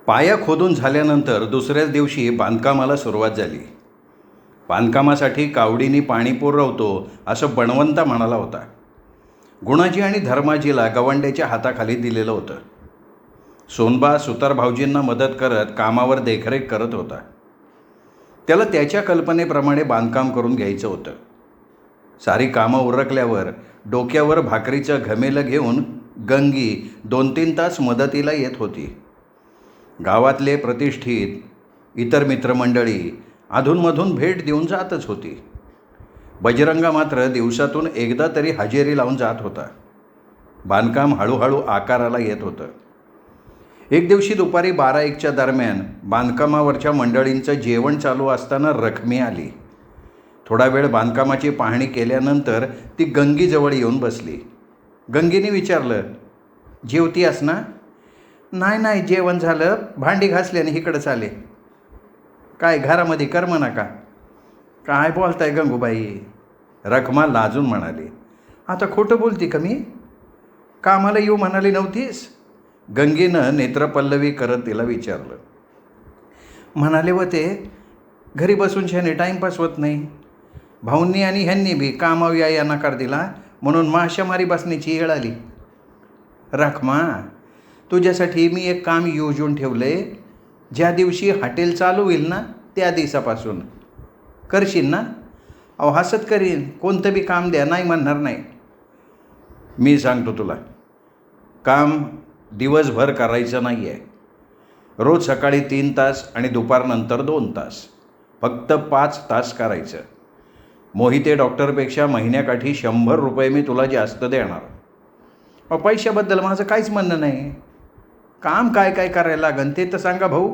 पाया खोदून झाल्यानंतर दुसऱ्याच दिवशी बांधकामाला सुरुवात झाली. बांधकामासाठी कावडीनी पाणी पुरवतो असं बळवंता म्हणाला होता. गुणाजी आणि धर्माजीला गवंड्याच्या हाताखाली दिलेलं होतं. सोनबा सुतार भाऊजींना मदत करत कामावर देखरेख करत होता. त्याला त्याच्या कल्पनेप्रमाणे बांधकाम करून घ्यायचं होतं. सारी कामं उरकल्यावर डोक्यावर भाकरीचं घमेलं घेऊन गंगी 2-3 तास मदतीला येत होती. गावातले प्रतिष्ठित इतर मित्रमंडळी अधूनमधून भेट देऊन जातच होती. बजरंगा मात्र दिवसातून एकदा तरी हजेरी लावून जात होता. बांधकाम हळूहळू आकाराला येत होतं. एक दिवशी दुपारी 12-1च्या दरम्यान बांधकामावरच्या मंडळींचं जेवण चालू असताना रखमी आली. थोडा वेळ बांधकामाची पाहणी केल्यानंतर ती गंगीजवळ येऊन बसली. गंगीने विचारलं, जेवतीयास ना? नाही, जेवण झालं, भांडी घासल्याने इकडं चाले. काय घरामध्ये कर्म नका? काय बोलताय गंगूबाई? रखमा लाजून म्हणाली. आता खोटं बोलती का मी? कामाला येऊ म्हणाली नव्हतीस? गंगेनं नेत्रपल्लवी करत तिला विचारलं. म्हणाले होते, घरी बसून शाने टाईमपास होत नाही. भाऊंनी आणि ह्यांनी बी कामावर या नकार दिला म्हणून माशामारी बसण्याची वेळ आली. रखमा, तुझ्यासाठी मी एक काम योजून ठेवले. ज्या दिवशी हॉटेल चालू होईल ना त्या दिवसापासून करशील ना? अहो हसत करीन, कोणतं बी काम द्या, नाही म्हणणार नाही. मी सांगतो तुला, काम दिवसभर करायचं नाही आहे. रोज सकाळी 3 तास आणि दुपारनंतर 2 तास, फक्त 5 तास करायचं. मोहिते डॉक्टरपेक्षा महिन्याकाठी 100 रुपये मी तुला जास्त देणार. पैशाबद्दल माझं काहीच म्हणणं नाही. काम काय काय करायला लागन ते तर सांगा भाऊ.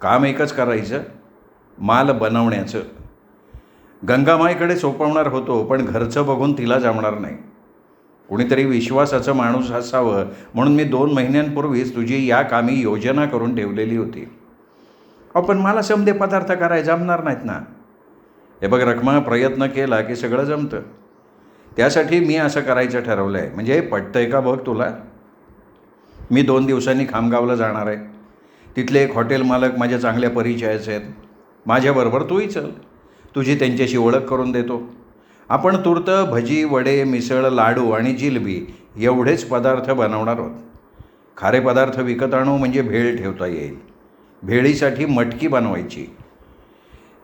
काम एकच करायचं, माल बनवण्याचं. गंगामाईकडे सोपवणार होतो, पण घरचं बघून तिला जमणार नाही. कुणीतरी विश्वासाचं माणूस असावं म्हणून मी 2 महिन्यांपूर्वीच तुझी या कामी योजना करून ठेवलेली होती. पण मला समदे पदार्थ करायला जमणार नाहीत ना. हे बघ रखमा, प्रयत्न केला की सगळं जमतं. त्यासाठी मी असं करायचं ठरवलं आहे. म्हणजे पटतंय का बघ तुला? मी 2 दिवसांनी खामगावला जाणार आहे. तिथले एक हॉटेल मालक माझ्या चांगल्या परिचयाचे आहेत. माझ्याबरोबर तूही चल, तुझी त्यांच्याशी ओळख करून देतो. आपण तूर्त भजी, वडे, मिसळ, लाडू आणि जिलबी एवढेच पदार्थ बनवणार आहोत. खारे पदार्थ विकत आणू म्हणजे भेळ ठेवता येईल. भेळीसाठी मटकी बनवायची.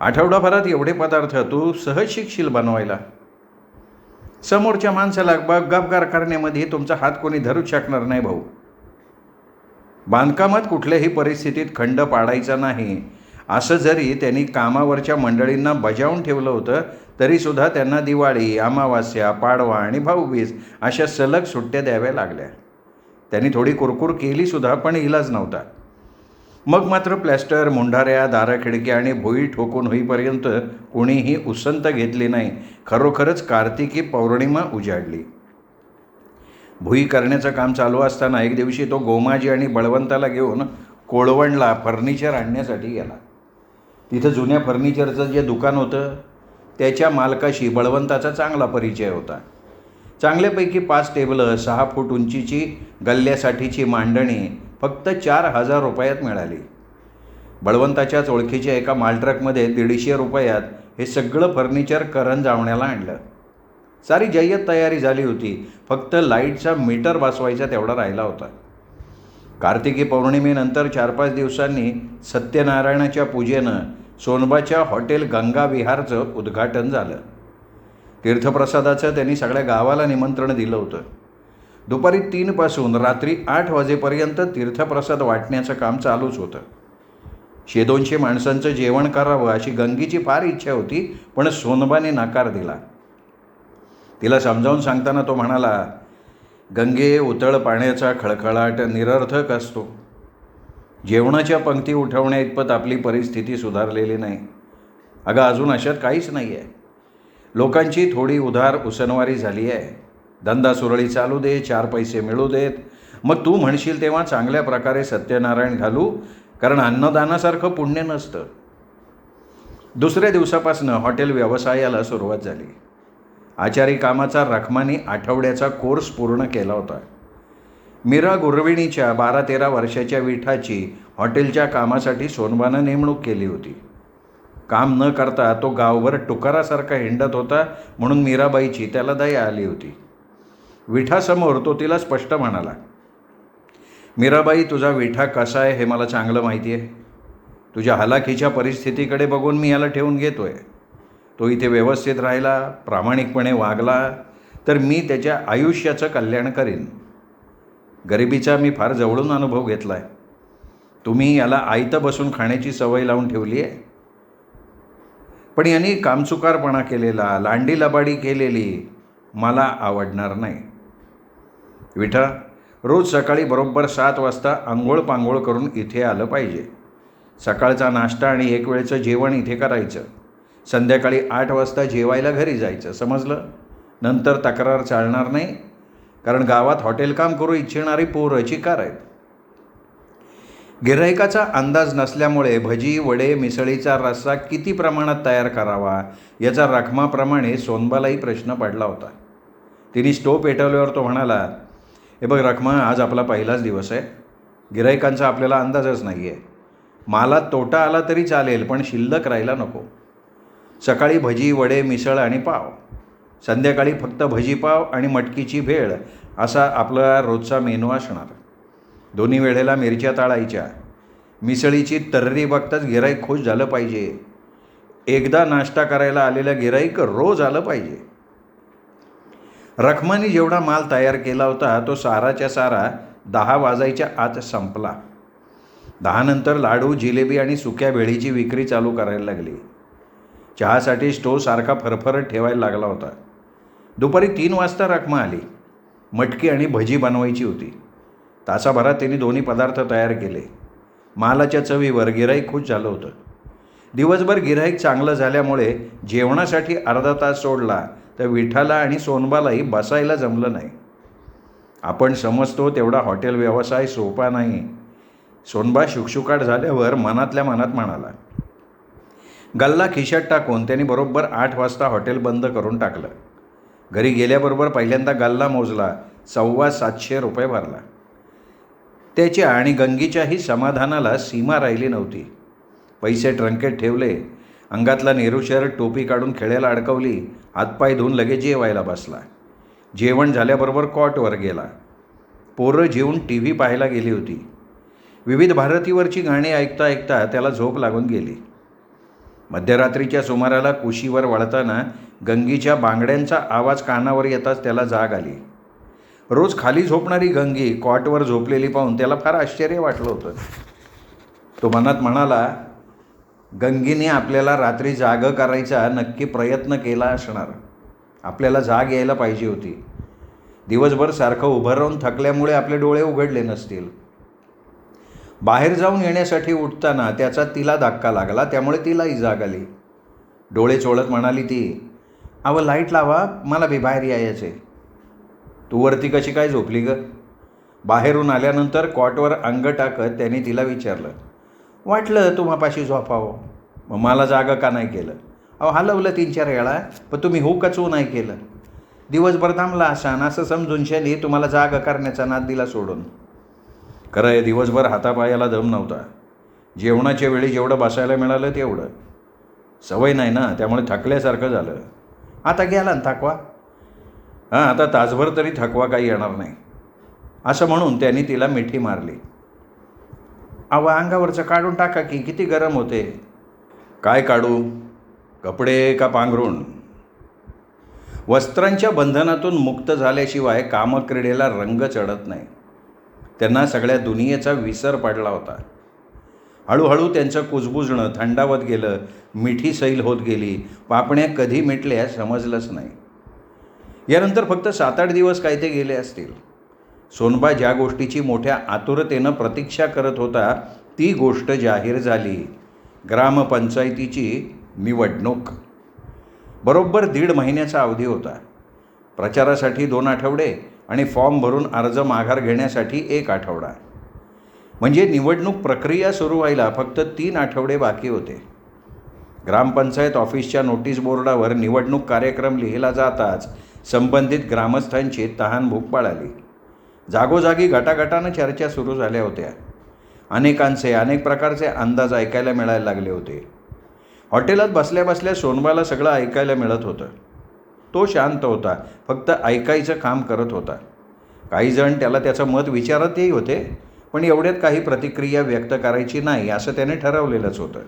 आठवडाभरात एवढे पदार्थ तू सहज शिकशील बनवायला. समोरच्या माणसाला गपगार करण्यामध्ये तुमचा हात कोणी धरूच शकणार नाही भाऊ. बांधकामात कुठल्याही परिस्थितीत खंड पाडायचा नाही असं जरी त्यांनी कामावरच्या मंडळींना बजावून ठेवलं होतं, तरीसुद्धा त्यांना दिवाळी, अमावास्या, पाडवा आणि भाऊबीज अशा सलग सुट्ट्या द्याव्या लागल्या. त्यांनी थोडी कुरकुर केलीसुद्धा, पण इलाज नव्हता. मग मात्र प्लॅस्टर, मुंढाऱ्या, दारं, खिडक्या आणि भुई ठोकून होईपर्यंत कोणीही उसंत घेतली नाही. खरोखरच कार्तिकी पौर्णिमा उजाडली. भुई करण्याचं काम चालू असताना एक दिवशी तो गोमाजी आणि बळवंताला घेऊन कोळवणला फर्निचर आणण्यासाठी गेला. तिथं जुन्या फर्निचरचं जे दुकान होतं त्याच्या मालकाशी बळवंताचा चांगला परिचय होता. चांगल्यापैकी 5 टेबलं, 6 फूट उंचीची गल्ल्यासाठीची मांडणी फक्त 4,000 रुपयात मिळाली. बळवंताच्याच ओळखीच्या एका मालट्रकमध्ये 150 रुपयात हे सगळं फर्निचर करंजावण्याला आणलं. सारी जय्यत तयारी झाली होती. फक्त लाईटचा मीटर बसवायचा तेवढा राहिला होता. कार्तिकी पौर्णिमेनंतर 4-5 दिवसांनी सत्यनारायणाच्या पूजेनं सोनबाच्या हॉटेल गंगा विहारचं उद्घाटन झालं. तीर्थप्रसादाचं त्यांनी सगळ्या गावाला निमंत्रण दिलं होतं. दुपारी 3 पासून रात्री 8 वाजेपर्यंत तीर्थप्रसाद वाटण्याचं काम चालूच होतं. 100-200 माणसांचं जेवण करावं अशी गंगीची फार इच्छा होती, पण सोनबाने नकार दिला. तिला समजावून सांगताना तो म्हणाला, गंगे, उतळ पाण्याचा खळखळाट निरर्थक असतो. जेवणाच्या पंक्ती उठवण्या इतपत आपली परिस्थिती सुधारलेली नाही. अगं अजून अशात काहीच नाही आहे. लोकांची थोडी उधार उसनवारी झाली आहे. धंदा सुरळीत चालू दे, 4 पैसे मिळू देत, मग तू म्हणशील तेव्हा चांगल्या प्रकारे सत्यनारायण घालू, कारण अन्नदानासारखं पुण्य नसतं. दुसऱ्या दिवसापासून हॉटेल व्यवसायाला सुरुवात झाली. आचारी कामाचा रखमानी आठवड्याचा कोर्स पूर्ण केला होता. मीरा गुरविणीच्या 12-13 वर्षाच्या विठाची हॉटेलच्या कामासाठी सोनबानं नेमणूक केली होती. काम न करता तो गावभर टुकारासारखा हिंडत होता म्हणून मीराबाईची त्याला दया आली होती. विठासमोर तो तिला स्पष्ट म्हणाला, मीराबाई, तुझा विठा कसा आहे हे मला चांगलं माहिती आहे. तुझ्या हलाखीच्या परिस्थितीकडे बघून मी याला ठेवून घेतो आहे. तो इथे व्यवस्थित राहिला, प्रामाणिकपणे वागला तर मी त्याच्या आयुष्याचं कल्याण करीन. गरिबीचा मी फार जवळून अनुभव घेतला आहे. तुम्ही याला आयतं बसून खाण्याची सवय लावून ठेवली आहे. पण यांनी कामचुकारपणा केलेला, लांडी लबाडी केलेली मला आवडणार नाही. विठा, रोज सकाळी बरोबर 7 वाजता आंघोळ पांघोळ करून इथे आलं पाहिजे. सकाळचा नाश्ता आणि एक वेळचं जेवण इथे करायचं. संध्याकाळी 8 वाजता जेवायला घरी जायचं. समजलं? नंतर तक्रार चालणार नाही, कारण गावात हॉटेल काम करू इच्छिणारी पोरं चिकार आहेत. गिऱ्हाईकाचा अंदाज नसल्यामुळे भजी, वडे, मिसळीचा रस्सा किती प्रमाणात तयार करावा याचा रखमाप्रमाणे सोनबालाही प्रश्न पडला होता. तिने स्टोव पेटवल्यावर तो म्हणाला, हे बघ रखमा, आज आपला पहिलाच दिवस आहे. गिऱ्हाईकांचा आपल्याला अंदाजच नाही आहे. मालात तोटा आला तरी चालेल, पण शिल्लक राहायला नको. सकाळी भजी, वडे, मिसळ आणि पाव. संध्याकाळी फक्त भजीपाव आणि मटकीची भेळ असा आपला रोजचा मेनू असणार. दोन्ही वेळेला मिरच्या तळायच्या. मिसळीची तर्री बघताच गिऱ्हाईक खुश झालं पाहिजे. एकदा नाश्ता करायला आलेलं गिऱ्हाईक रोज आलं पाहिजे. रखमाने जेवढा माल तयार केला होता तो साराच्या सारा 10 वाजायच्या आत संपला. 10 नंतर लाडू, जिलेबी आणि सुक्या भेळीची विक्री चालू करायला लागली. चहासाठी स्टोव सारखा फरफरत ठेवायला लागला होता. दुपारी 3 वाजता रखमा आली. मटकी आणि भजी बनवायची होती. तासाभरात तिने दोन्ही पदार्थ तयार केले. मालाच्या चवीवर गिऱ्हाईक खुश झालं होतं. दिवसभर गिऱ्हाईक चांगलं झाल्यामुळे जेवणासाठी अर्धा तास सोडला तर विठाला आणि सोनबालाही बसायला जमलं नाही. आपण समजतो तेवढा हॉटेल व्यवसाय सोपा नाही. सोनबा शुकशुकाट झाल्यावर मनातल्या मनात म्हणाला. गल्ला खिशात टाकून त्यांनी बरोबर 8 वाजता हॉटेल बंद करून टाकलं. घरी गेल्याबरोबर पहिल्यांदा गल्ला मोजला. 725 रुपये भरला. त्याच्या आणि गंगीच्याही समाधानाला सीमा राहिली नव्हती. पैसे ट्रंकेत ठेवले. अंगातला नेहरू शर्ट, टोपी काढून खेळायला अडकवली. हातपाय धुवून लगेच जेवायला बसला. जेवण झाल्याबरोबर कॉटवर गेला. पोरं जेवून TV पाहायला गेली होती. विविध भारतीवरची गाणी ऐकता ऐकता त्याला झोप लागून गेली. मध्यरात्रीच्या सुमाराला कुशीवर वळताना गंगीच्या बांगड्यांचा आवाज कानावर येताच त्याला जाग आली. रोज खाली झोपणारी गंगी कॉटवर झोपलेली पाहून त्याला फार आश्चर्य वाटलं होतं. तो मनात म्हणाला, गंगीने आपल्याला रात्री जाग करायचा नक्की प्रयत्न केला असणार. आपल्याला जाग यायला पाहिजे होती. दिवसभर सारखं उभं राहून थकल्यामुळे आपले डोळे उघडले नसतील. बाहेर जाऊन येण्यासाठी उठताना त्याचा तिला धक्का लागला, त्यामुळे तिलाही जाग आली. डोळे चोळत म्हणाली ती, अव लाईट लावा, मला बी बाहेर यायचे. तू वरती कशी काय झोपली ग? बाहेरून आल्यानंतर कॉटवर अंग टाकत त्याने तिला विचारलं. वाटलं तुम्हापाशी झोपावं, मग मला जागा का नाही केलं? अहो हलवलं 3-4 वेळा, पण तुम्ही हो कचू नाही केलं. दिवसभर थांबला असान असं समजून शनी तुम्हाला जागा करण्याचा नाद दिला सोडून. खरं आहे, दिवसभर हातापायाला दम नव्हता. जेवणाच्या वेळी जेवढं बसायला मिळालं तेवढं. सवय नाही ना, त्यामुळे थकल्यासारखं झालं. आता गेला ना थकवा? हां, आता तासभर तरी थकवा काही येणार नाही, असं म्हणून त्यांनी तिला मिठी मारली. अहो अंगावरचं काढून टाका की, किती गरम होते. काय काढू? कपडे का पांघरूण? वस्त्रांच्या बंधनातून मुक्त झाल्याशिवाय कामक्रीडेला रंग चढत नाही. त्यांना सगळ्या दुनियेचा विसर पडला होता. हळूहळू त्यांचं कुजबुजणं थंडावत गेलं. मिठी सैल होत गेली. पापण्या कधी मिटल्या समजलंच नाही. यानंतर फक्त 7-8 दिवस काय ते गेले असतील. सोनबा ज्या गोष्टीची मोठ्या आतुरतेनं प्रतीक्षा करत होता ती गोष्ट जाहीर झाली. ग्रामपंचायतीची निवडणूक. बरोबर 1.5 महिन्याचा अवधी होता. प्रचारासाठी 2 आठवडे आणि फॉर्म भरून अर्ज माघार घेण्यासाठी 1 आठवडा. म्हणजे निवडणूक प्रक्रिया सुरू व्हायला फक्त 3 आठवडे बाकी होते. ग्रामपंचायत ऑफिसच्या नोटीस बोर्डावर निवडणूक कार्यक्रम लिहिला जाताच संबंधित ग्रामस्थांची तहानभूक पळाली. जागोजागी गटागटानं चर्चा सुरू झाल्या होत्या. अनेक प्रकारचे अंदाज ऐकायला मिळायला लागले होते. हॉटेलात बसल्या बसल्या सोनबाला सगळं ऐकायला मिळत होतं. तो शांत होता, फक्त ऐकायचं काम करत होता. काही जण त्याला त्याचं मत विचारतही होते, पण एवढ्यात काही प्रतिक्रिया व्यक्त करायची नाही असं त्याने ठरवलेलंच होतं.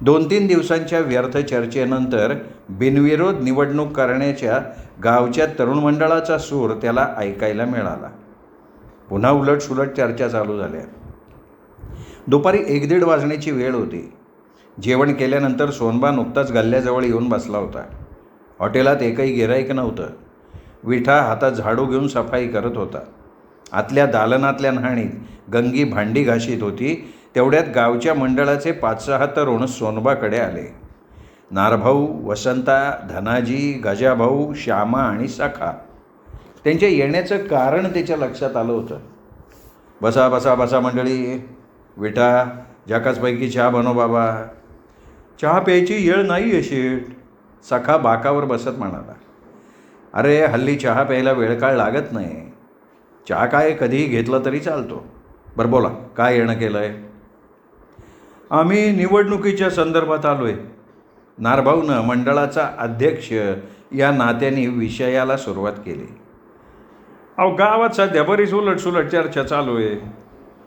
2-3 दिवसांच्या व्यर्थ चर्चेनंतर बिनविरोध निवडणूक करण्याच्या गावच्या तरुण मंडळाचा सूर त्याला ऐकायला मिळाला. पुन्हा उलटसुलट चर्चा चालू झाल्या. दुपारी 1-1:30 वाजण्याची वेळ होती. जेवण केल्यानंतर सोनबा नुकताच गल्ल्याजवळ येऊन बसला होता. हॉटेलात एकही गिऱ्हाईक नव्हतं. विठा हातात झाडू घेऊन सफाई करत होता. आतल्या दालनातल्या न्हाणीत गंगी भांडी घाशीत होती. तेवढ्यात गावच्या मंडळाचे 5-6 तरुण सोनबाकडे आले. नारभाऊ, वसंता, धनाजी, गजाभाऊ, श्यामा आणि सखा. त्यांच्या येण्याचं कारण त्याच्या लक्षात आलं होतं. बसा बसा बसा मंडळी. विठा, जाकाचपैकी चहा बनव बाबा. चहा प्यायची येळ नाही आहे शेठ, सखा बाकावर बसत म्हणाला. अरे हल्ली चहा प्यायला वेळ काळ लागत नाही. चहा काय कधीही घेतला तरी चालतो. बरं बोला, काय येणं केलं आहे? आम्ही निवडणुकीच्या संदर्भात आलो आहे. नारभाऊनं मंडळाचा अध्यक्ष या नात्याने विषयाला सुरुवात केली. अहो, गावात सध्या बरीच उलटसुलट चर्चा चालू आहे.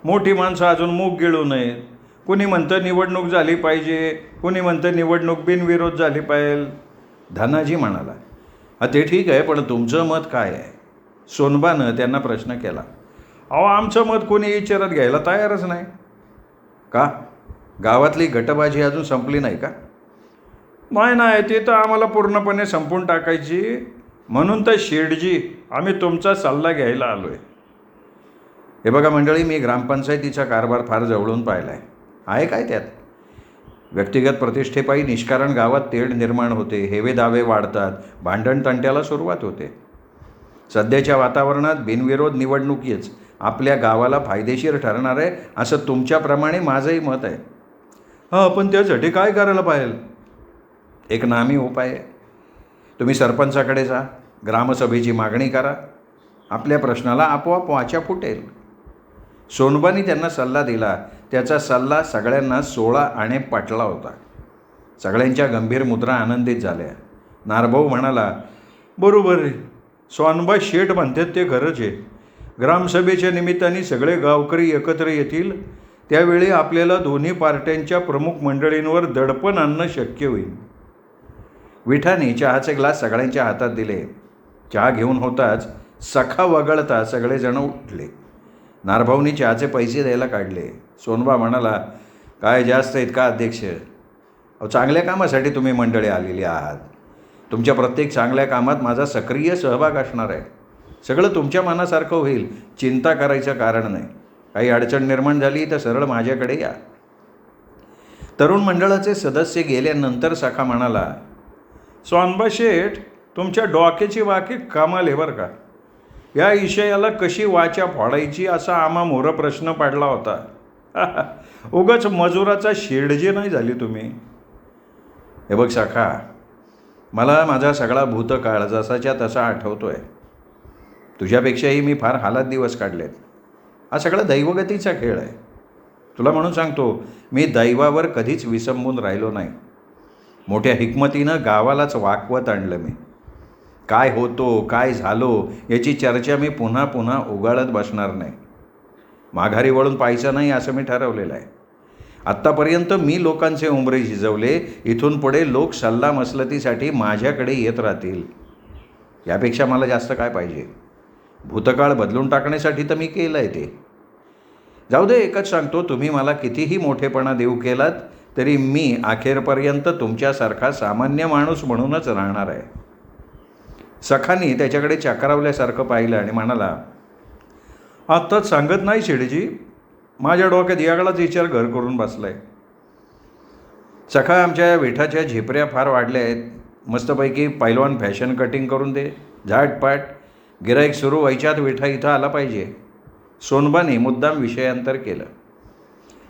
मोठी माणसं अजून मूग गिळू नयेत. कुणी म्हणतं निवडणूक झाली पाहिजे, कुणी म्हणतं निवडणूक बिनविरोध झाली पाहिजे. धनाजी म्हणाला. ते ठीक आहे, पण तुमचं मत काय आहे? सोनबानं त्यांना प्रश्न केला. अहो, आमचं मत कोणी विचारात घ्यायला तयारच नाही. का? गावातली गटबाजी अजून संपली नाही का? नाही, ते तर आम्हाला पूर्णपणे संपून टाकायची. म्हणून तर शेठजी, आम्ही तुमचा सल्ला घ्यायला आलो आहे. हे बघा मंडळी, मी ग्रामपंचायतीचा कारभार फार जवळून पाहिला आहे काय त्यात? व्यक्तिगत प्रतिष्ठेपायी निष्कारण गावात तेढ निर्माण होते, हेवे दावे वाढतात, भांडण तंट्याला सुरुवात होते. सध्याच्या वातावरणात बिनविरोध निवडणुकीच आपल्या गावाला फायदेशीर ठरणार आहे असं तुमच्याप्रमाणे माझंही मत आहे. पण त्यासाठी काय करायला पाहिजे? एक नामी उपाय आहे. तुम्ही सरपंचाकडे जा, ग्रामसभेची मागणी करा. आपल्या प्रश्नाला आपोआप वाचा फुटेल. सोनबानी त्यांना सल्ला दिला. त्याचा सल्ला सगळ्यांना 16 आणे पटला होता. सगळ्यांच्या गंभीर मुद्रा आनंदित झाल्या. नारभाऊ म्हणाला, बरोबर आहे, सोनबा शेठ म्हणतात ते खरंच आहे. ग्रामसभेच्या निमित्ताने सगळे गावकरी एकत्र येतील. त्यावेळी आपल्याला दोन्ही पार्ट्यांच्या प्रमुख मंडळींवर दडपण आणणं शक्य होईल. विठाने चहाचे ग्लास सगळ्यांच्या हातात दिले. चहा घेऊन होताच सखा वगळता सगळेजण उठले. नारभाऊनी चहाचे पैसे द्यायला काढले. सोनबा म्हणाला, काय जास्त आहेत का अध्यक्ष? चांगल्या कामासाठी तुम्ही मंडळी आलेली आहात. तुमच्या प्रत्येक चांगल्या कामात माझा सक्रिय सहभाग असणार आहे. सगळं तुमच्या मनासारखं होईल, चिंता करायचं कारण नाही. काही अडचण निर्माण झाली तर सरळ माझ्याकडे या. तरुण मंडळाचे सदस्य गेल्यानंतर सखा म्हणाला, सोनबा शेठ, तुमच्या डोक्याची वाकी कमाल आहे बरं का. या विषयाला कशी वाचा फोडायची असा आम्हामोर प्रश्न पडला होता. उगाच मजुराचा शेडजे नाही झाली तुम्ही. हे बघ सखा, मला माझा सगळा भूतकाळ जसाच्या तसा आठवतो आहे. तुझ्यापेक्षाही मी फार हालात दिवस काढलेत. हा सगळा दैवगतीचा खेळ आहे. तुला म्हणून सांगतो, मी दैवावर कधीच विसंबून राहिलो नाही. मोठ्या हिकमतीनं गावालाच वाकवत आणलं मी. काय होतो, काय झालो याची चर्चा मी पुन्हा पुन्हा उगाळत बसणार नाही. माघारी वळून पाहायचं नाही असं मी ठरवलेलं आहे. आत्तापर्यंत मी लोकांचे उंबरे झिजवले. इथून पुढे लोक सल्लामसलतीसाठी माझ्याकडे येत राहतील. यापेक्षा मला जास्त काय पाहिजे? भूतकाळ बदलून टाकण्यासाठी तर मी केलं आहे ते. जाऊ दे, एकच सांगतो, तुम्ही मला कितीही मोठेपणा देऊ केलात तरी मी अखेरपर्यंत तुमच्यासारखा सामान्य माणूस म्हणूनच राहणार आहे. सखानी त्याच्याकडे चक्रावल्यासारखं पाहिलं आणि म्हणाला, आत्ताच सांगत नाही शेठजी, माझ्या डोक्यात यागळाच विचार घर करून बसला आहे. सखा, आमच्या विठाच्या झेपऱ्या फार वाढल्या आहेत. मस्तपैकी पैलवान फॅशन कटिंग करून दे. झाटपाट गिराईक सुरू व्हायच्यात विठा इथं आला पाहिजे. सोनबाने मुद्दाम विषयांतर केलं.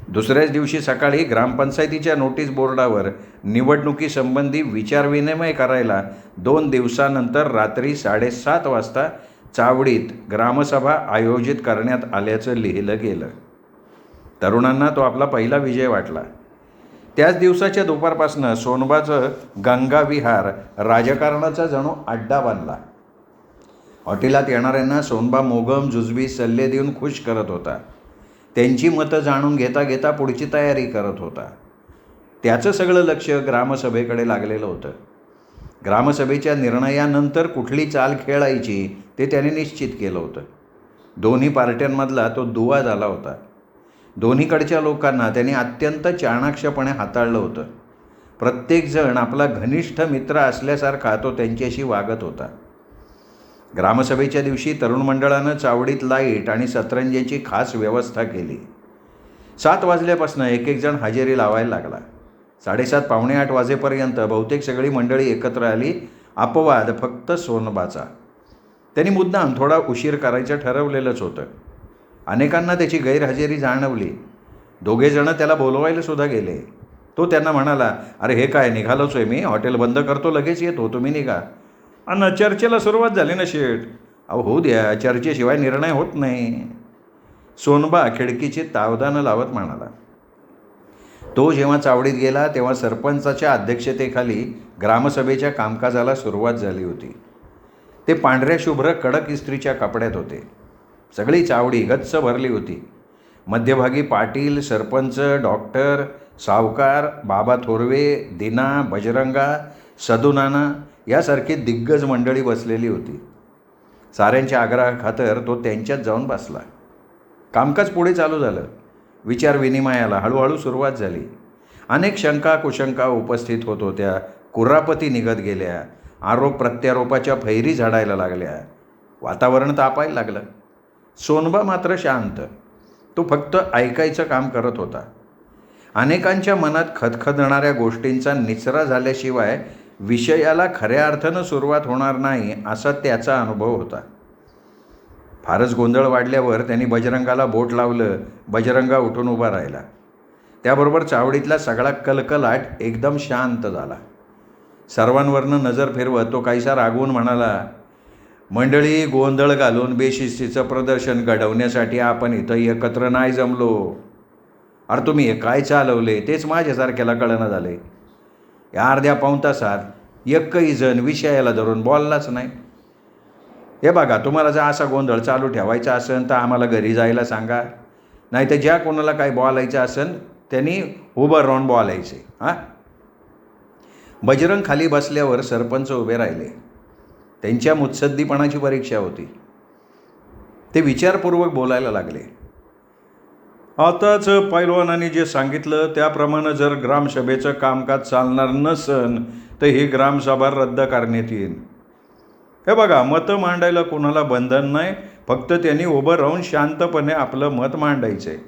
दुसऱ्याच दिवशी सकाळी ग्रामपंचायतीच्या नोटीस बोर्डावर निवडणुकीसंबंधी विचारविनिमय करायला 2 दिवसानंतर रात्री 7:30 वाजता चावडीत ग्रामसभा आयोजित करण्यात आल्याचं लिहिलं गेलं. तरुणांना तो आपला पहिला विजय वाटला. त्याच दिवसाच्या दुपारपासनं सोनबाचं गंगा विहार राजकारणाचा जणू अड्डा बनला. हॉटेलात येणाऱ्यांना सोनबा मोगम जुजबी सल्ले देऊन खुश करत होता. त्यांची मतं जाणून घेता घेता पुढची तयारी करत होता. त्याचं सगळं लक्ष ग्रामसभेकडे लागलेलं होतं. ग्रामसभेच्या निर्णयानंतर कुठली चाल खेळायची ते त्याने निश्चित केलं होतं. दोन्ही पार्ट्यांमधला तो दुवा झाला होता. दोन्हीकडच्या लोकांना त्याने अत्यंत चाणाक्षपणे हाताळलं होतं. प्रत्येकजण आपला घनिष्ठ मित्र असल्यासारखा तो त्यांच्याशी वागत होता. ग्रामसभेच्या दिवशी तरुण मंडळानं चावडीत लाईट आणि सतरंजीची खास व्यवस्था केली. 7 वाजल्यापासून एक एक जण हजेरी लावायला लागला. 7:30 पावणे 8 वाजेपर्यंत बहुतेक सगळी मंडळी एकत्र आली. अपवाद फक्त सोनबाचा. त्यांनी मुद्दाम थोडा उशीर करायचं ठरवलेलंच होतं. अनेकांना त्याची गैरहजेरी जाणवली. दोघेजणं त्याला बोलवायला सुद्धा गेले. तो त्यांना म्हणाला, अरे हे काय, निघालोच आहे मी, हॉटेल बंद करतो, लगेच येतो, तुम्ही निघा. आणि चर्चेला सुरुवात झाली ना शेठ. अहो होऊ द्या, चर्चेशिवाय निर्णय होत नाही, सोनबा खिडकीची तावदानं लावत म्हणाला. तो जेव्हा चावडीत गेला तेव्हा सरपंचाच्या अध्यक्षतेखाली ग्रामसभेच्या कामकाजाला सुरुवात झाली होती. ते पांढऱ्या शुभ्र कडक इस्त्रीच्या कपड्यात होते. सगळी चावडी गच्च भरली होती. मध्यभागी पाटील, सरपंच, डॉक्टर, सावकार, बाबा थोरवे, दिना, बजरंगा, सदुनाना यासारखी दिग्गज मंडळी बसलेली होती. साऱ्यांच्या आग्रहाखातर तो त्यांच्यात जाऊन बसला. कामकाज पुढे चालू झालं. विचारविनिमयाला हळूहळू सुरुवात झाली. अनेक शंका कुशंका उपस्थित होत होत्या. कुरापती निघत गेल्या. आरोप प्रत्यारोपाच्या फैरी झाडायला लागल्या. वातावरण तापायला लागलं. सोनबा मात्र शांत. तो फक्त ऐकायचं काम करत होता. अनेकांच्या मनात खदखदणाऱ्या गोष्टींचा निचरा झाल्याशिवाय विषयाला खऱ्या अर्थानं सुरुवात होणार नाही असा त्याचा अनुभव होता. फारच गोंधळ वाढल्यावर त्यांनी बजरंगाला बोट लावलं. बजरंगा उठून उभा राहिला. त्याबरोबर चावडीतला सगळा कलकलाट एकदम शांत झाला. सर्वांवरनं नजर फिरवत तो काहीसा रागवून म्हणाला, मंडळी, गोंधळ घालून बेशिस्तीचं प्रदर्शन घडवण्यासाठी आपण इथं एकत्र नाही जमलो. अरे तुम्ही हे काय चालवले तेच माझ्यासारख्याला कळना झाले. या अर्ध्या पाऊण तासात एकही जण विषयाला धरून बोललाच नाही. हे बघा, तुम्हाला जर असा गोंधळ चालू ठेवायचा असेल तर आम्हाला घरी जायला सांगा, नाही तर ज्या कोणाला काही बोलायचं असेल त्यांनी उभं राहून बोलायचे. बजरंग खाली बसल्यावर सरपंच उभे राहिले. त्यांच्या मुत्सद्दीपणाची परीक्षा होती. ते विचारपूर्वक बोलायला लागले. आताच पैलवानांनी जे सांगितलं त्याप्रमाणे जर ग्रामसभेचं कामकाज चालणार नसन तर ही ग्रामसभा रद्द करण्यात येईल. हे बघा, मतं मांडायला कोणाला बंधन नाही, फक्त त्यांनी उभं राहून शांतपणे आपलं मत मांडायचं आहे.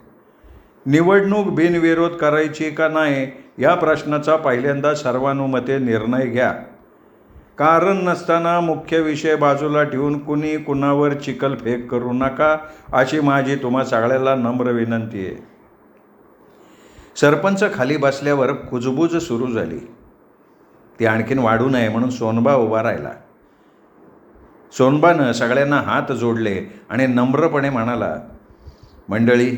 निवडणूक बिनविरोध करायची का नाही या प्रश्नाचा पहिल्यांदा सर्वानुमते निर्णय घ्या. कारण नसताना मुख्य विषय बाजूला ठेवून कुणी कुणावर चिखलफेक करू नका, अशी माझी तुम्हा सगळ्याला नम्र विनंती आहे. सरपंच खाली बसल्यावर कुजबूज सुरू झाली. ती आणखीन वाढू नये म्हणून सोनबा उभा राहिला. सोनबानं सगळ्यांना हात जोडले आणि नम्रपणे म्हणाला, मंडळी,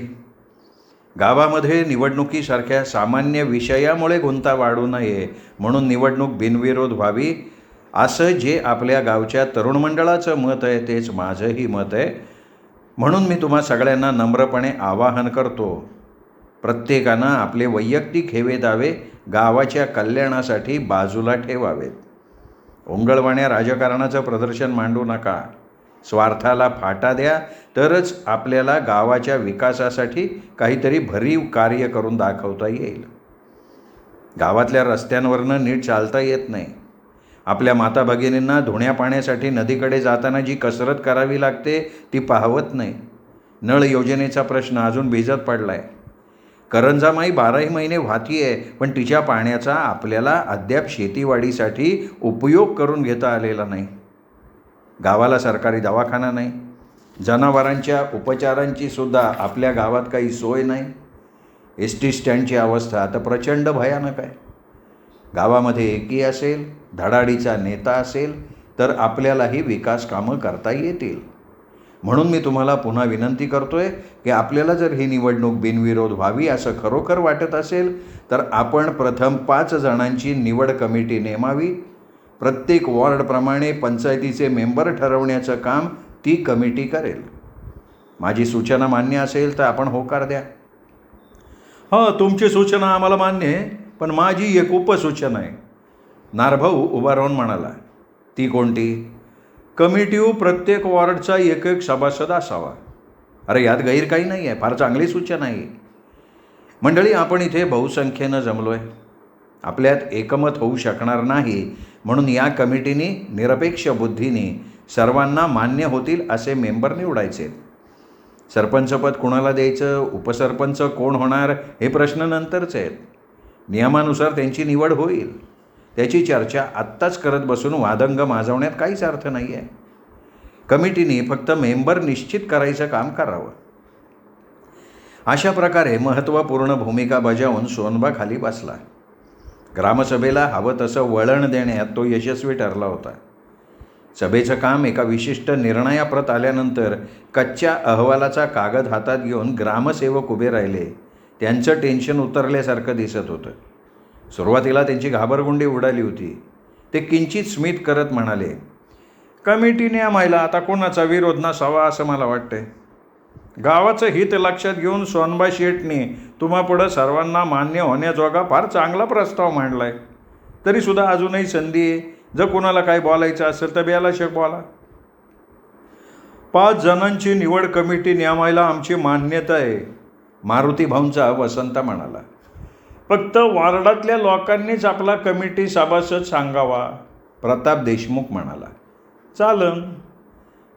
गावामध्ये निवडणुकीसारख्या सामान्य विषयामुळे गुंता वाढू नये म्हणून निवडणूक बिनविरोध व्हावी असं जे आपल्या गावच्या तरुण मंडळाचं मत आहे तेच माझंही मत आहे. म्हणून मी तुम्हा सगळ्यांना नम्रपणे आवाहन करतो, प्रत्येकानं आपले वैयक्तिक हेवे दावे गावाच्या कल्याणासाठी बाजूला ठेवावेत. ओंगळवाण्या राजकारणाचं प्रदर्शन मांडू नका. स्वार्थाला फाटा द्या, तरच आपल्याला गावाच्या विकासासाठी काहीतरी भरीव कार्य करून दाखवता येईल. गावातल्या रस्त्यांवरनं नीट चालता येत नाही. आपल्या माता भगिनींना धुण्या पाण्यासाठी नदीकडे जाताना जी कसरत करावी लागते ती पाहवत नाही. नळ योजनेचा प्रश्न अजून भिजत पडला आहे. करंजामाई 12ही महिने वाहती आहे, पण तिच्या पाण्याचा आपल्याला अद्याप शेतीवाडीसाठी उपयोग करून घेता आलेला नाही. गावाला सरकारी दवाखाना नाही. जनावरांच्या उपचारांची सुद्धा आपल्या गावात काही सोय नाही. एस.टी. स्टँडची अवस्था तर प्रचंड भयानक आहे. गावामध्ये एकी असेल, धडाडीचा नेता असेल तर आपल्यालाही विकास कामं करता येतील. म्हणून मी तुम्हाला पुन्हा विनंती करतोय की आपल्याला जर ही निवडणूक बिनविरोध व्हावी असं खरोखर वाटत असेल तर आपण प्रथम 5 जणांची निवड कमिटी नेमावी. प्रत्येक वॉर्डप्रमाणे पंचायतीचे मेंबर ठरवण्याचं काम ती कमिटी करेल. माझी सूचना मान्य असेल तर आपण होकार द्या. तुमची सूचना आम्हाला मान्य आहे, पण माझी एक उपसूचना आहे, नारभाऊ उभा राहून म्हणाला. ती कोणती? कमिटीवर प्रत्येक वॉर्डचा एक सभासद असावा. अरे यात गैर काही नाही आहे, फार चांगली सूचना आहे. मंडळी, आपण इथे बहुसंख्येनं जमलो आहे. आपल्यात एकमत होऊ शकणार नाही, म्हणून या कमिटीने निरपेक्ष बुद्धीने सर्वांना मान्य होतील असे मेंबर निवडायचे. सरपंचपद कुणाला द्यायचं, उपसरपंच कोण होणार हे प्रश्न नंतरचे आहेत. नियमानुसार त्यांची निवड होईल. त्याची चर्चा आत्ताच करत बसून वादंग माजवण्यात काहीच अर्थ नाही आहे. कमिटीने फक्त मेंबर निश्चित करायचं काम करावं. अशा प्रकारे महत्त्वपूर्ण भूमिका बजावून सोनबा खाली बसला. ग्रामसभेला हवं तसं वळण देण्यात तो यशस्वी ठरला होता. सभेचं काम एका विशिष्ट निर्णयाप्रत आल्यानंतर कच्च्या अहवालाचा कागद हातात घेऊन ग्रामसेवक उभे राहिले. त्यांचं टेन्शन उतरल्यासारखं दिसत होतं. सुरुवातीला त्यांची घाबरगुंडी उडाली होती. ते किंचित स्मित करत म्हणाले, कमिटीने आम्हाला आता कोणाचा विरोध नसावा असं मला वाटतंय. गावाचं हित लक्षात घेऊन सोनबा शेटने तुम्हापुढं सर्वांना मान्य होण्याजोगा फार चांगला प्रस्ताव मांडला आहे. तरीसुद्धा अजूनही संधी आहे. जर कोणाला काही बोलायचं असेल तर बेलाशक बोला. 5 जणांची निवड कमिटी नेमायला आमची मान्यता आहे, मारुती भाऊंचा वसंत म्हणाला. फक्त वार्डातल्या लोकांनीच आपला कमिटी सभासद सांगावा, प्रताप देशमुख म्हणाला. चालन.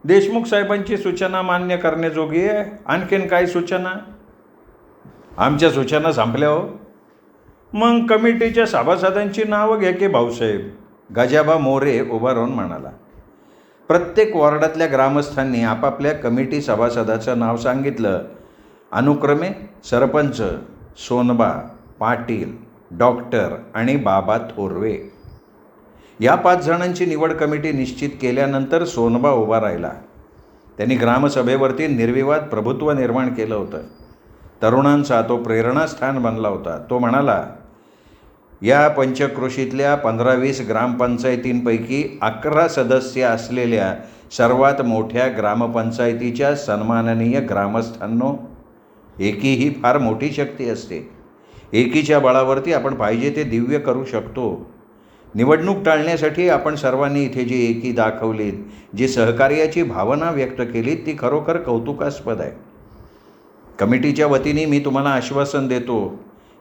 देशमुख साहेबांची सूचना मान्य करण्याजोगी आहे. आणखीन काय सूचना? आमच्या सूचना संपल्या हो. मग कमिटीच्या सभासदांची नावं घ्या की भाऊसाहेब, गजाबा मोरे उभा राहून म्हणाला. प्रत्येक वॉर्डातल्या ग्रामस्थांनी आपापल्या कमिटी सभासदाचं नाव सांगितलं. अनुक्रमे सरपंच, सोनबा, पाटील, डॉक्टर आणि बाबा थोरवे. या 5 जणांची निवड कमिटी निश्चित केल्यानंतर सोनबा उभा राहिला. त्यांनी ग्रामसभेवरती निर्विवाद प्रभुत्व निर्माण केलं होतं. तरुणांचा तो प्रेरणास्थान बनला होता. तो म्हणाला, या पंचक्रोशीतल्या 15-20 ग्रामपंचायतींपैकी 11 सदस्य असलेल्या सर्वात मोठ्या ग्रामपंचायतीच्या सन्माननीय ग्रामस्थांनो, एकी ही फार मोठी शक्ती असते. एकीच्या बळावरती आपण पाहिजे ते दिव्य करू शकतो. निवडणूक टाळण्यासाठी आपण सर्वांनी इथे जी एकी दाखवलीत, जी सहकार्याची भावना व्यक्त केलीत, ती खरोखर कौतुकास्पद आहे. कमिटीच्या वतीने मी तुम्हाला आश्वासन देतो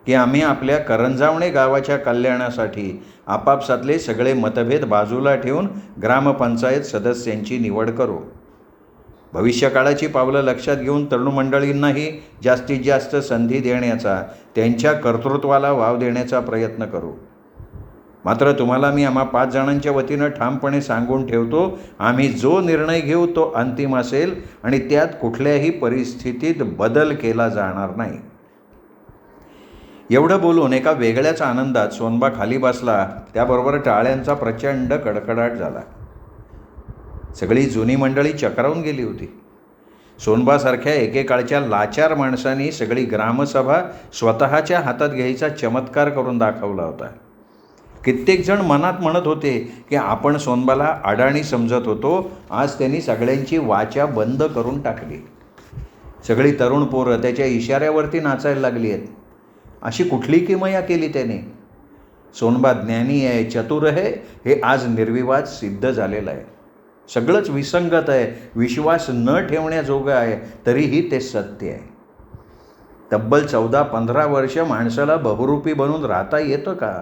की आम्ही आपल्या करंजावणे गावाच्या कल्याणासाठी आपापसातले सगळे मतभेद बाजूला ठेवून ग्रामपंचायत सदस्यांची निवड करू. भविष्यकाळाची पावलं लक्षात घेऊन तरुण मंडळींनाही जास्तीत जास्त संधी देण्याचा, त्यांच्या कर्तृत्वाला वाव देण्याचा प्रयत्न करू. मात्र तुम्हाला मी आम्हा 5 जणांच्या वतीनं ठामपणे सांगून ठेवतो, आम्ही जो निर्णय घेऊ तो अंतिम असेल आणि त्यात कुठल्याही परिस्थितीत बदल केला जाणार नाही. एवढं बोलून एका वेगळ्याच आनंदात सोनबा खाली बसला. त्याबरोबर टाळ्यांचा प्रचंड कडकडाट झाला. सगळी जुनी मंडळी चक्रावून गेली होती. सोनबासारख्या एकेकाळच्या लाचार माणसांनी सगळी ग्रामसभा स्वतःच्या हातात घ्यायचा चमत्कार करून दाखवला होता. कित्येक जण मनात म्हणत होते की आपण सोनबाला अडाणी समजत होतो. आज त्यांनी सगळ्यांची वाचा बंद करून टाकली. सगळी तरुण पोरं त्याच्या इशाऱ्यावरती नाचायला लागली आहेत. अशी कुठली किमया केली त्याने? सोनबा ज्ञानी आहे, चतुर आहे, हे आज निर्विवाद सिद्ध झालेलं आहे. सगळंच विसंगत आहे, विश्वास न ठेवण्याजोगं आहे, तरीही ते सत्य आहे. तब्बल 14-15 वर्ष माणसाला बहुरूपी बनून राहता येतं का?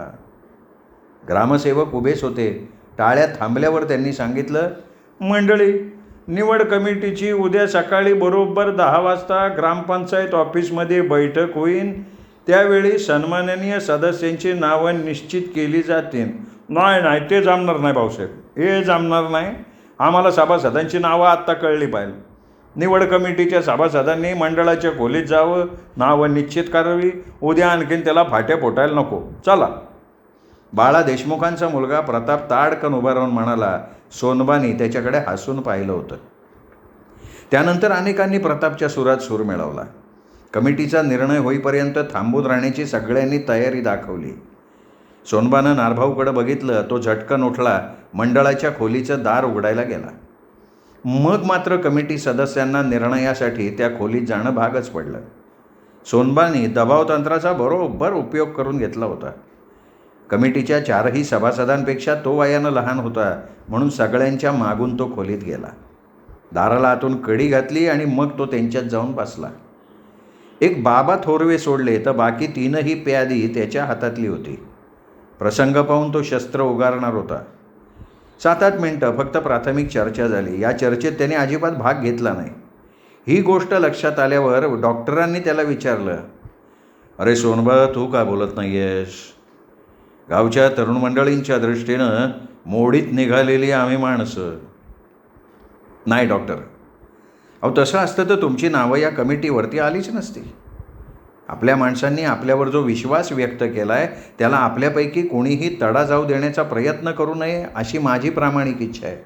ग्रामसेवक उभेच होते. टाळ्या थांबल्यावर त्यांनी सांगितलं, मंडळी, निवड कमिटीची उद्या सकाळी बरोबर 10 वाजता ग्रामपंचायत ऑफिसमध्ये बैठक होईल. त्यावेळी सन्माननीय सदस्यांची नावं निश्चित केली जातील. नाही, ते जमणार नाही भाऊसाहेब, हे जमणार नाही. आम्हाला सभासदांची नावं आत्ता कळली पाहिजे. निवड कमिटीच्या सभासदांनी मंडळाच्या खोलीत जावं, नावं निश्चित करावी. उद्या आणखीन त्याला फाट्या फोटायला नको. चला. बाळा देशमुखांचा मुलगा प्रताप ताडकन उभा राहून म्हणाला. सोनबानी त्याच्याकडे हसून पाहिलं होतं. त्यानंतर अनेकांनी प्रतापच्या सुरात सूर मिळवला. कमिटीचा निर्णय होईपर्यंत थांबून राहण्याची सगळ्यांनी तयारी दाखवली. सोनबानं नारभाऊकडं बघितलं. तो झटकन उठला, मंडळाच्या खोलीचं दार उघडायला गेला. मग मात्र कमिटी सदस्यांना निर्णयासाठी त्या खोलीत जाणं भागच पडलं. सोनबानी दबावतंत्राचा बरोबर उपयोग करून घेतला होता. कमिटीच्या 4ही सभासदांपेक्षा तो वयानं लहान होता, म्हणून सगळ्यांच्या मागून तो खोलीत गेला. दाराला आतून कडी घातली आणि मग तो त्यांच्यात जाऊन बसला. एक बाबा थोरवे सोडले तर बाकी 3ही प्यादी त्याच्या हातातली होती. प्रसंग पाहून तो शस्त्र उगारणार होता. 7-8 मिनटं फक्त प्राथमिक चर्चा झाली. या चर्चेत त्याने अजिबात भाग घेतला नाही. ही गोष्ट लक्षात आल्यावर डॉक्टरांनी त्याला विचारलं, अरे सोनबा, तू का बोलत नाही आहेस? गावच्या तरुण मंडळींच्या दृष्टीनं मोडीत निघालेली आम्ही माणसं. नाही डॉक्टर, अहो तसं असतं तर तुमची नावं या कमिटीवरती आलीच नसती. आपल्या माणसांनी आपल्यावर जो विश्वास व्यक्त केला आहे त्याला आपल्यापैकी कोणीही तडा जाऊ देण्याचा प्रयत्न करू नये अशी माझी प्रामाणिक इच्छा आहे.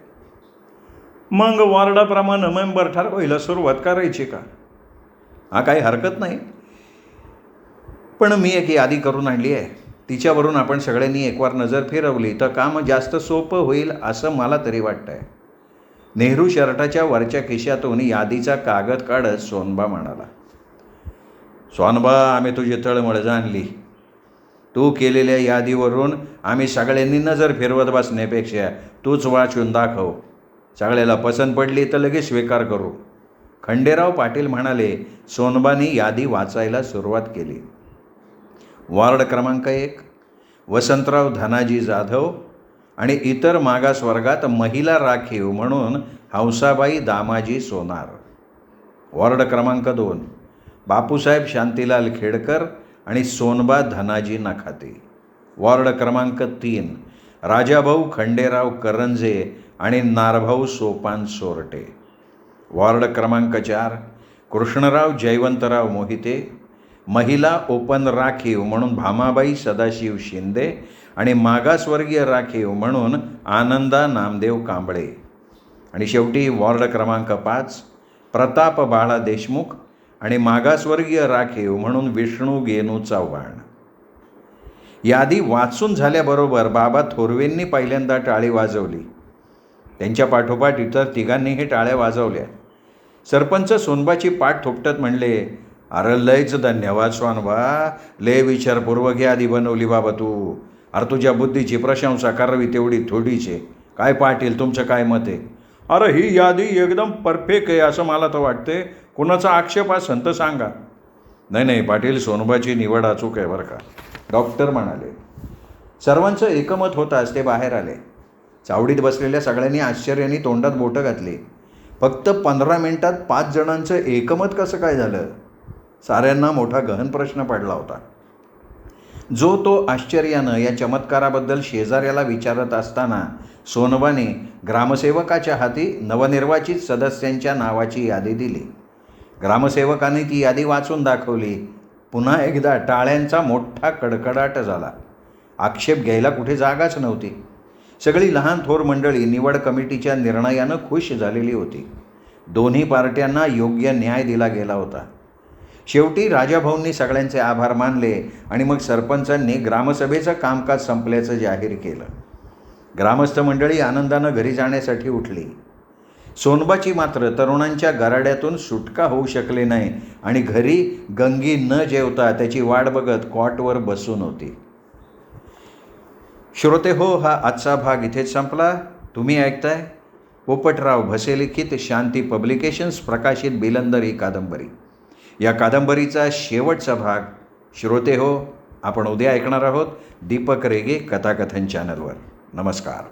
मग वॉर्डाप्रमाणे मेंबर ठरवायला सुरुवात करायची का? हा काही हरकत नाही, पण मी एक यादी करून आणली आहे. तिच्यावरून आपण सगळ्यांनी एकवार नजर फिरवली तर काम जास्त सोपं होईल असं मला तरी वाटतं आहे. नेहरू शर्टाच्या वरच्या खिशातून यादीचा कागद काढत सोनबा म्हणाला, सोनबा, आम्ही तुझी तळमळ जाणली. तू केलेल्या यादीवरून आम्ही सगळ्यांनी नजर फिरवत बसण्यापेक्षा तूच वाचून दाखव. सगळ्याला पसंत पडली तर लगेच स्वीकार करू. खंडेराव पाटील म्हणाले. सोनबानी यादी वाचायला सुरुवात केली. वॉर्ड क्रमांक 1 वसंतराव धनाजी जाधव आणि इतर मागासवर्गात महिला राखीव म्हणून हंसाबाई दामाजी सोनार. वॉर्ड क्रमांक 2 बापूसाहेब शांतीलाल खेडकर आणि सोनबा धनाजी नखाते. वॉर्ड क्रमांक 3 राजाभाऊ खंडेराव करंजे आणि नारभाऊ सोपान सोरटे. वॉर्ड क्रमांक 4 कृष्णराव जयवंतराव मोहिते. महिला ओपन राखीव म्हणून भामाबाई सदाशिव शिंदे आणि मागासवर्गीय राखीव म्हणून आनंदा नामदेव कांबळे. आणि शेवटी वॉर्ड क्रमांक 5 प्रताप बाळा देशमुख आणि मागासवर्गीय राखीव म्हणून विष्णू गेनू चव्हाण. यादी वाचून झाल्याबरोबर बाबा थोरवेंनी पहिल्यांदा टाळी वाजवली. त्यांच्या पाठोपाठ इतर तिघांनीही टाळ्या वाजवल्या. सरपंच सोनबाची पाठ थोपटत म्हणले, अरे लयच धन्यवाद सोनबा, लय विचारपूर्वक यादी बनवली बाबा तू. अरे तुझ्या बुद्धीची प्रशंसा करावी तेवढी थोडीच आहे. काय पाटील, तुमचं काय मत आहे? अरे ही यादी एकदम परफेक्ट आहे असं मला तर वाटते. कुणाचा आक्षेप असेल तर सांगा. नाही पाटील, सोनबाची निवड अचूक आहे बरं का, डॉक्टर म्हणाले. सर्वांचं एकमत होताच ते बाहेर आले. चावडीत बसलेल्या सगळ्यांनी आश्चर्याने तोंडात बोटं घातली. फक्त 15 मिनिटात 5 जणांचं एकमत कसं काय झालं? साऱ्यांना मोठा गहन प्रश्न पडला होता. जो तो आश्चर्यानं या चमत्काराबद्दल शेजाऱ्याला विचारत असताना सोनबाने ग्रामसेवकाच्या हाती नवनिर्वाचित सदस्यांच्या नावाची यादी दिली. ग्रामसेवकाने ती यादी वाचून दाखवली. पुन्हा एकदा टाळ्यांचा मोठा कडकडाट झाला. आक्षेप घ्यायला कुठे जागाच नव्हती. सगळी लहान थोर मंडळी निवड कमिटीच्या निर्णयानं खुश झालेली होती. दोन्ही पार्ट्यांना योग्य न्याय दिला गेला होता. शेवटी राजाभाऊंनी सगळ्यांचे आभार मानले आणि मग सरपंचांनी ग्रामसभेचं कामकाज संपल्याचं जाहीर केलं. ग्रामस्थ मंडळी आनंदानं घरी जाण्यासाठी उठली. सोनबाची मात्र तरुणांच्या गराड्यातून सुटका होऊ शकली नाही आणि घरी गंगी न जेवता त्याची वाट बघत कॉटवर बसून होती. श्रोते हो, हा आजचा भाग इथेच संपला. तुम्ही ऐकताय पोपटराव भसे लिखित शांती पब्लिकेशन्स प्रकाशित बिलंदर ही कादंबरी. या कादंबरीचा शेवटचा भाग श्रोते हो आपण उद्या ऐकणार आहोत दीपक रेगे कथाकथन चॅनलवर. नमस्कार.